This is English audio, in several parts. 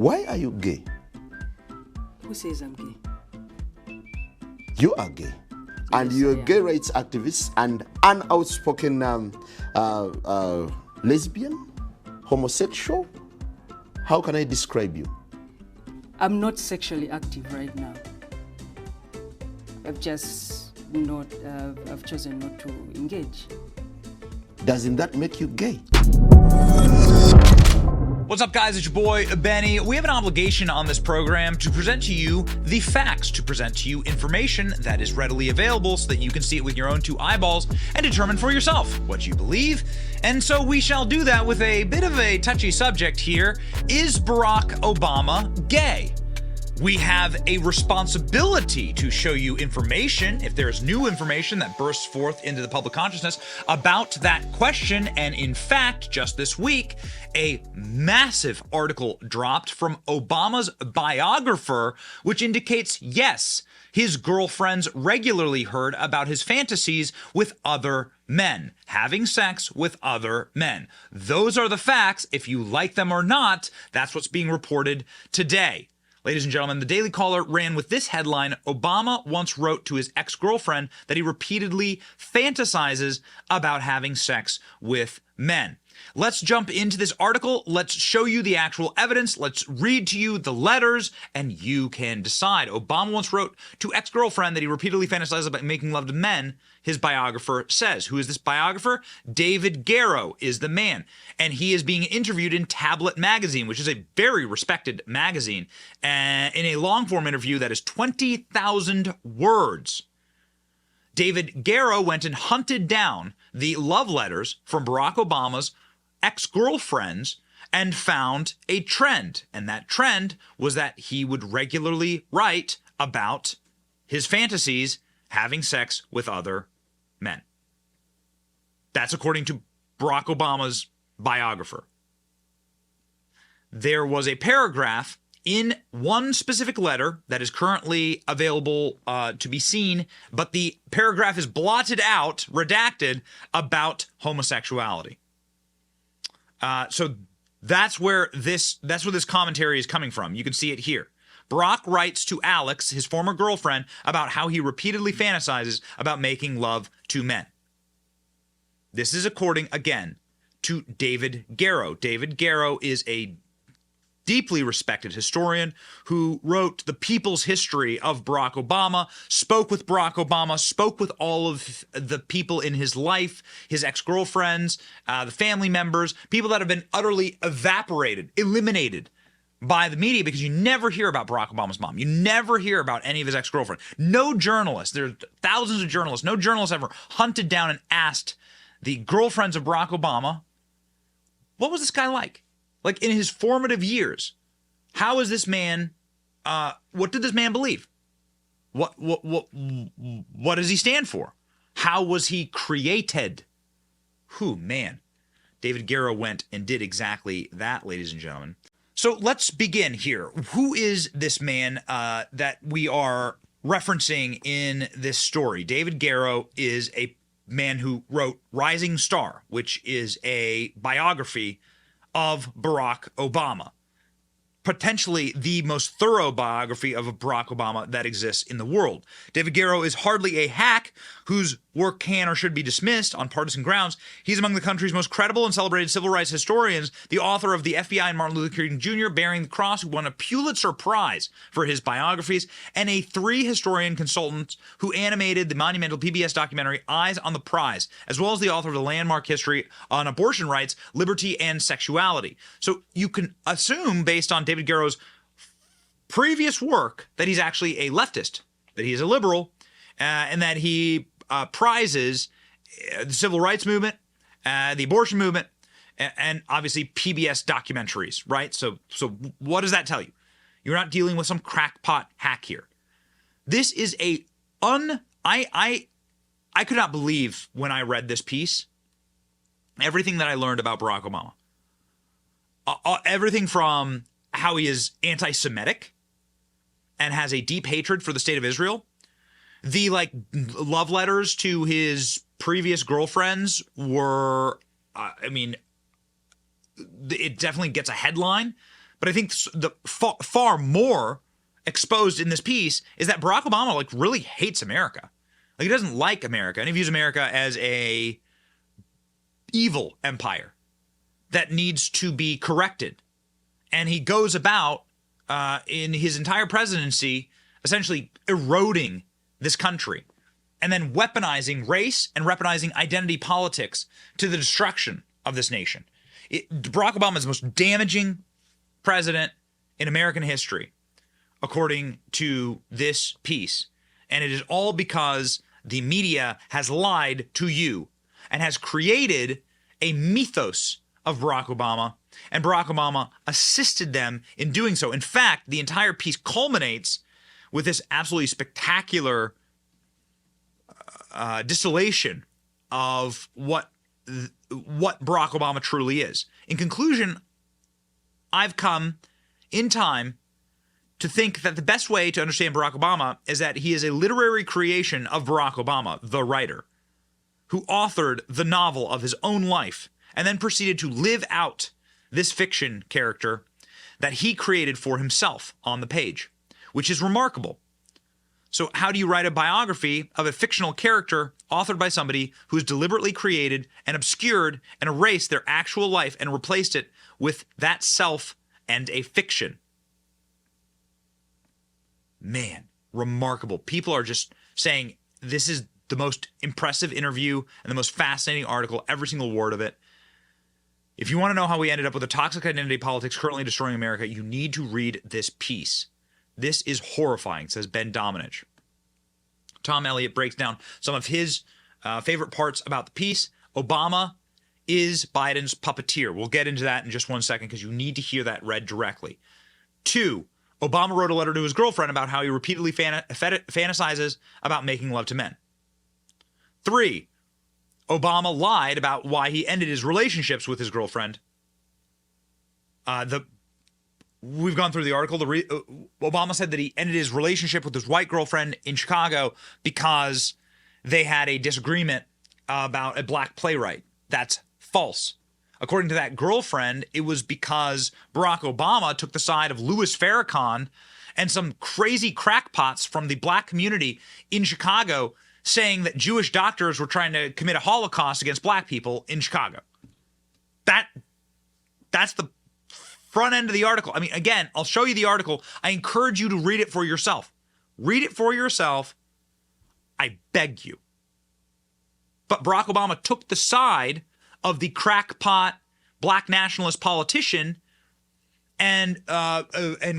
Why are you gay? Who says I'm gay? You are gay. And Yes, you're I a am. gay rights activist and an outspoken lesbian, homosexual. How can I describe you? I'm not sexually active right now. I've chosen not to engage. Doesn't that make you gay? What's up, guys? It's your boy, Benny. We have an obligation on this program to present to you the facts, to present to you information that is readily available so that you can see it with your own two eyeballs and determine for yourself what you believe. And so we shall do that with a bit of a touchy subject here. Is Barack Obama gay? We have a responsibility to show you information, if there's new information that bursts forth into the public consciousness about that question. And in fact, just this week, a massive article dropped from Obama's biographer, which indicates, yes, his girlfriends regularly heard about his fantasies with other men, having sex with other men. Those are the facts. If you like them or not, that's what's being reported today. Ladies and gentlemen, the Daily Caller ran with this headline: Obama once wrote to his ex-girlfriend that he repeatedly fantasizes about having sex with men. Let's jump into this article. Let's show you the actual evidence. Let's read to you the letters, and you can decide. Obama once wrote to ex-girlfriend that he repeatedly fantasizes about making love to men, his biographer says. Who is this biographer? David Garrow is the man, and he is being interviewed in Tablet magazine, which is a very respected magazine, in a long-form interview that is 20,000 words. David Garrow went and hunted down the love letters from Barack Obama's ex-girlfriends and found a trend. And that trend was that he would regularly write about his fantasies having sex with other men. That's according to Barack Obama's biographer. There was a paragraph in one specific letter that is currently available to be seen, but the paragraph is blotted out, redacted, about homosexuality. So that's where this commentary is coming from. You can see it here. Barack writes to Alex, his former girlfriend, about how he repeatedly fantasizes about making love to men. This is according, again, to David Garrow. David Garrow is a deeply respected historian who wrote the people's history of Barack Obama, spoke with Barack Obama, spoke with all of the people in his life, his ex-girlfriends, the family members, people that have been utterly evaporated, eliminated by the media, because you never hear about Barack Obama's mom. You never hear about any of his ex-girlfriends. No journalist, there are thousands of journalists, no journalist ever hunted down and asked the girlfriends of Barack Obama, what was this guy like? Like in his formative years, how is this man, what did this man believe? What does he stand for? How was he created? Man. David Garrow went and did exactly that, ladies and gentlemen. So let's begin here. Who is this man that we are referencing in this story? David Garrow is a man who wrote Rising Star, which is a biography of Barack Obama. Potentially the most thorough biography of Barack Obama that exists in the world. David Garrow is hardly a hack whose work can or should be dismissed on partisan grounds. He's among the country's most credible and celebrated civil rights historians, the author of The FBI and Martin Luther King Jr. Bearing the Cross, who won a Pulitzer Prize for his biographies, and a 3-historian consultant who animated the monumental PBS documentary Eyes on the Prize, as well as the author of the landmark history on abortion rights, liberty, and sexuality. So you can assume, based on David Garrow's previous work, that he's actually a leftist, that he is a liberal, and that he prizes the civil rights movement, the abortion movement, and obviously PBS documentaries, right? So what does that tell you? You're not dealing with some crackpot hack here. This is I could not believe when I read this piece, everything that I learned about Barack Obama. Everything from how he is anti-Semitic and has a deep hatred for the state of Israel. The love letters to his previous girlfriends were, it definitely gets a headline, But I think the far more exposed in this piece is that Barack Obama like really hates America. Like, he doesn't like America, and he views America as a evil empire that needs to be corrected. And he goes about in his entire presidency essentially eroding this country and then weaponizing race and weaponizing identity politics to the destruction of this nation. Barack Obama is the most damaging president in American history, according to this piece. And it is all because the media has lied to you and has created a mythos of Barack Obama, and Barack Obama assisted them in doing so. In fact, the entire piece culminates with this absolutely spectacular distillation of what Barack Obama truly is. In conclusion, I've come in time to think that the best way to understand Barack Obama is that he is a literary creation of Barack Obama, the writer, who authored the novel of his own life and then proceeded to live out this fiction character that he created for himself on the page, which is remarkable. So how do you write a biography of a fictional character authored by somebody who's deliberately created and obscured and erased their actual life and replaced it with that self and a fiction? Man, remarkable. People are just saying this is the most impressive interview and the most fascinating article, every single word of it. If you want to know how we ended up with a toxic identity politics currently destroying America, you need to read this piece. This is horrifying, says Ben Domenech. Tom Elliott breaks down some of his favorite parts about the piece. Obama is Biden's puppeteer. We'll get into that in just 1 second because you need to hear that read directly. 2, Obama wrote a letter to his girlfriend about how he repeatedly fantasizes about making love to men. 3, Obama lied about why he ended his relationships with his girlfriend. We've gone through the article. Obama said that he ended his relationship with his white girlfriend in Chicago because they had a disagreement about a black playwright. That's false. According to that girlfriend, it was because Barack Obama took the side of Louis Farrakhan and some crazy crackpots from the black community in Chicago saying that Jewish doctors were trying to commit a Holocaust against black people in Chicago. That's the front end of the article. I mean, again, I'll show you the article. I encourage you to read it for yourself. Read it for yourself. I beg you. But Barack Obama took the side of the crackpot black nationalist politician and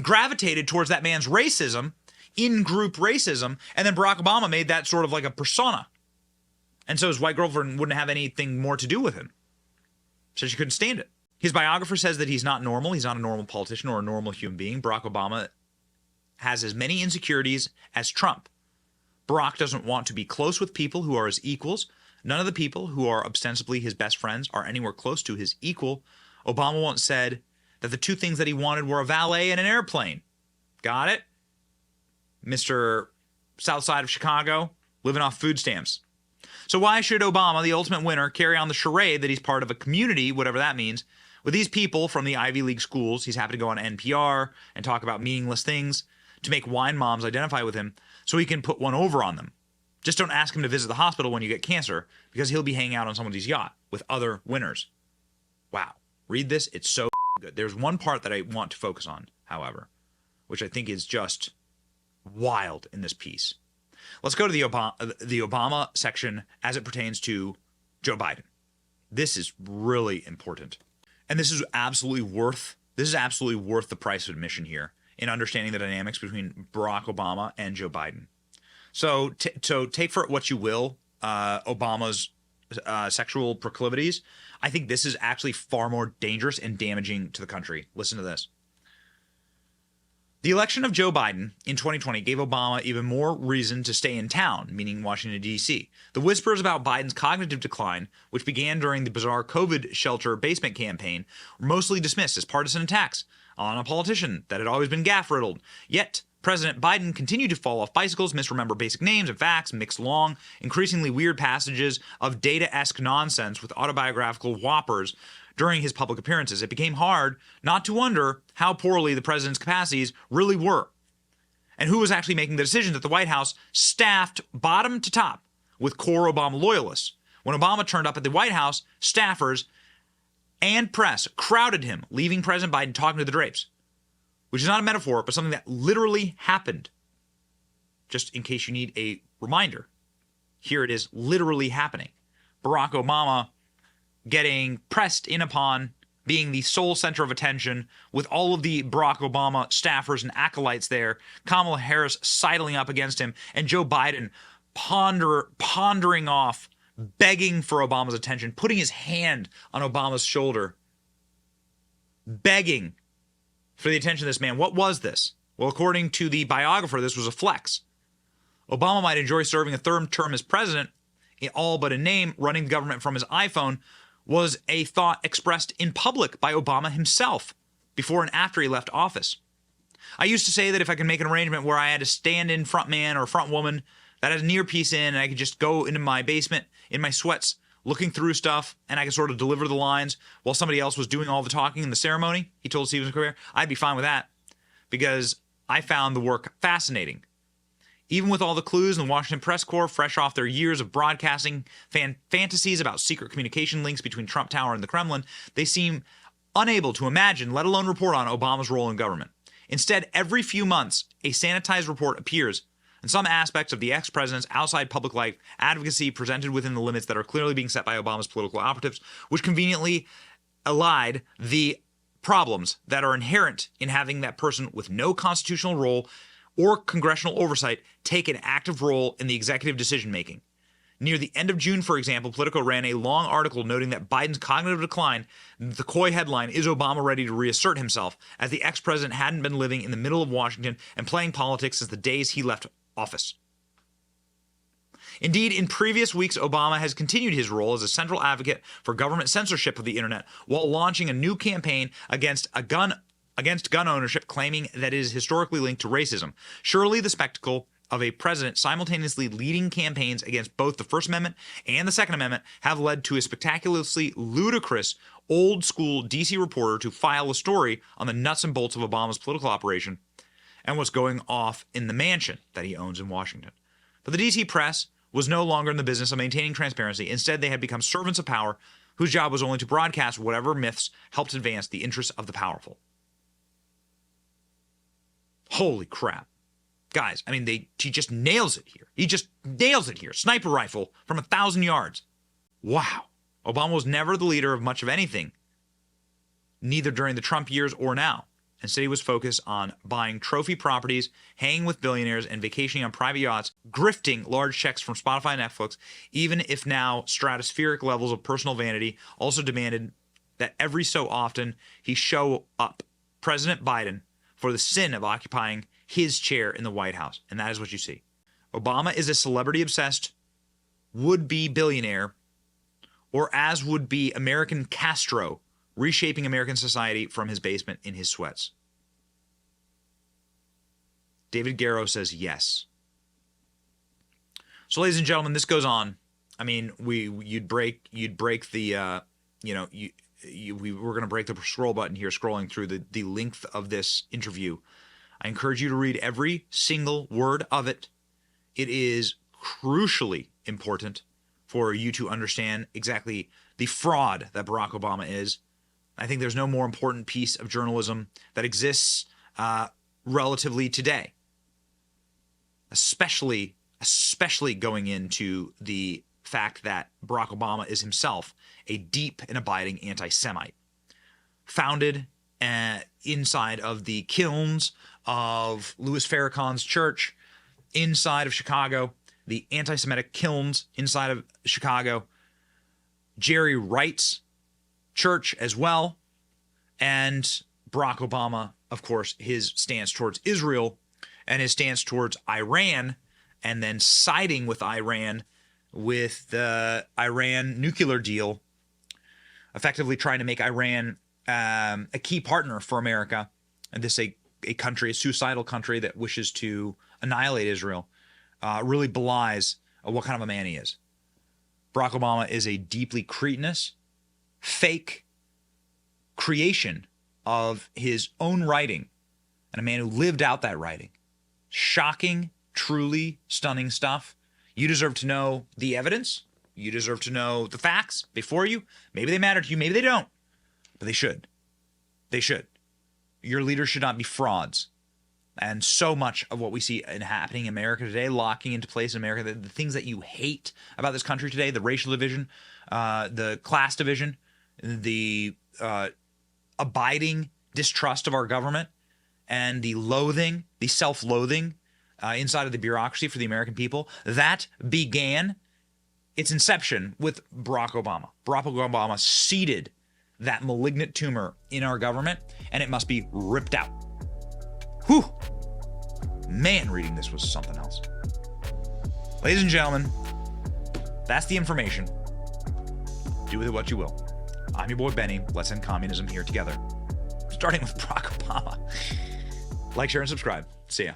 gravitated towards that man's racism, in-group racism, and then Barack Obama made that sort of like a persona. And so his white girlfriend wouldn't have anything more to do with him. So she couldn't stand it. His biographer says that he's not normal. He's not a normal politician or a normal human being. Barack Obama has as many insecurities as Trump. Barack doesn't want to be close with people who are his equals. None of the people who are ostensibly his best friends are anywhere close to his equal. Obama once said that the 2 things that he wanted were a valet and an airplane. Got it? Mr. South Side of Chicago, living off food stamps. So why should Obama, the ultimate winner, carry on the charade that he's part of a community, whatever that means, with these people from the Ivy League schools? He's happy to go on NPR and talk about meaningless things to make wine moms identify with him so he can put one over on them. Just don't ask him to visit the hospital when you get cancer because he'll be hanging out on somebody's yacht with other winners. Wow. Read this. It's so good. There's one part that I want to focus on, however, which I think is just wild in this piece. Let's go to the Obama section as it pertains to Joe Biden. This is really important. And this is absolutely worth the price of admission here in understanding the dynamics between Barack Obama and Joe Biden. So take for it what you will, Obama's sexual proclivities. I think this is actually far more dangerous and damaging to the country. Listen to this. The election of Joe Biden in 2020 gave Obama even more reason to stay in town, meaning Washington, D.C. The whispers about Biden's cognitive decline, which began during the bizarre COVID shelter basement campaign, were mostly dismissed as partisan attacks on a politician that had always been gaffe-riddled. Yet, President Biden continued to fall off bicycles, misremember basic names and facts, mix long, increasingly weird passages of data-esque nonsense with autobiographical whoppers during his public appearances. It became hard not to wonder how poorly the president's capacities really were, and who was actually making the decisions at the White House, staffed bottom to top with core Obama loyalists. When Obama turned up at the White House, staffers and press crowded him, leaving President Biden talking to the drapes, which is not a metaphor, but something that literally happened. Just in case you need a reminder, here it is literally happening. Barack Obama getting pressed in upon, being the sole center of attention, with all of the Barack Obama staffers and acolytes there, Kamala Harris sidling up against him, and Joe Biden pondering off, begging for Obama's attention, putting his hand on Obama's shoulder, begging for the attention of this man. What was this? Well, according to the biographer, this was a flex. Obama might enjoy serving a third term as president, all but in name. Running the government from his iPhone was a thought expressed in public by Obama himself before and after he left office. I used to say that if I could make an arrangement where I had a stand-in front man or front woman that had an earpiece in, and I could just go into my basement in my sweats looking through stuff, and I could sort of deliver the lines while somebody else was doing all the talking in the ceremony, he told Stephen Colbert, I'd be fine with that, because I found the work fascinating. Even with all the clues in the Washington press corps, fresh off their years of broadcasting fantasies about secret communication links between Trump Tower and the Kremlin, they seem unable to imagine, let alone report on, Obama's role in government. Instead, every few months, a sanitized report appears, and some aspects of the ex-president's outside public life advocacy presented within the limits that are clearly being set by Obama's political operatives, which conveniently elide the problems that are inherent in having that person with no constitutional role or congressional oversight take an active role in the executive decision-making. Near the end of June, for example, Politico ran a long article noting that Biden's cognitive decline, the coy headline, is Obama ready to reassert himself, as the ex-president hadn't been living in the middle of Washington and playing politics since the days he left office. Indeed, in previous weeks, Obama has continued his role as a central advocate for government censorship of the internet while launching a new campaign against gun ownership, claiming that it is historically linked to racism. Surely the spectacle of a president simultaneously leading campaigns against both the First Amendment and the Second Amendment have led to a spectacularly ludicrous old-school D.C. reporter to file a story on the nuts and bolts of Obama's political operation and what's going off in the mansion that he owns in Washington. But the D.C. press was no longer in the business of maintaining transparency. Instead, they had become servants of power whose job was only to broadcast whatever myths helped advance the interests of the powerful. Holy crap. Guys, I mean, he just nails it here. He just nails it here. Sniper rifle from 1,000 yards. Wow. Obama was never the leader of much of anything, neither during the Trump years or now. Instead, he was focused on buying trophy properties, hanging with billionaires, and vacationing on private yachts, grifting large checks from Spotify and Netflix, even if now stratospheric levels of personal vanity also demanded that every so often he show up, President Biden, for the sin of occupying his chair in the White House. And that is what you see. Obama is a celebrity-obsessed would-be billionaire, or as would be American Castro, reshaping American society from his basement in his sweats. David Garrow says yes. So, ladies and gentlemen, this goes on. I mean, you'd break the we were going to break the scroll button here, scrolling through the length of this interview. I encourage you to read every single word of it. It is crucially important for you to understand exactly the fraud that Barack Obama is. I think there's no more important piece of journalism that exists relatively today, especially going into the fact that Barack Obama is himself a deep and abiding anti-Semite, founded inside of the kilns of Louis Farrakhan's church inside of Chicago, the anti-Semitic kilns inside of Chicago, Jerry Wright's church as well, and Barack Obama, of course, his stance towards Israel and his stance towards Iran, and then siding with Iran with the Iran nuclear deal, effectively trying to make Iran a key partner for America, and this a suicidal country that wishes to annihilate Israel, really belies what kind of a man he is. Barack Obama is a deeply cretinous, fake, creation of his own writing and a man who lived out that writing. Shocking, truly stunning stuff. You deserve to know the evidence. You deserve to know the facts before you. Maybe they matter to you, maybe they don't, but they should. They should. Your leaders should not be frauds. And so much of what we see happening in America today, locking into place in America, the things that you hate about this country today, the racial division, the class division, the abiding distrust of our government, and the loathing, the self-loathing inside of the bureaucracy for the American people, that began its inception with Barack Obama. Barack Obama seeded that malignant tumor in our government, and it must be ripped out. Whew. Man, reading this was something else. Ladies and gentlemen, that's the information. Do with it what you will. I'm your boy Benny. Let's end communism here together. Starting with Barack Obama. Like, share, and subscribe. See ya.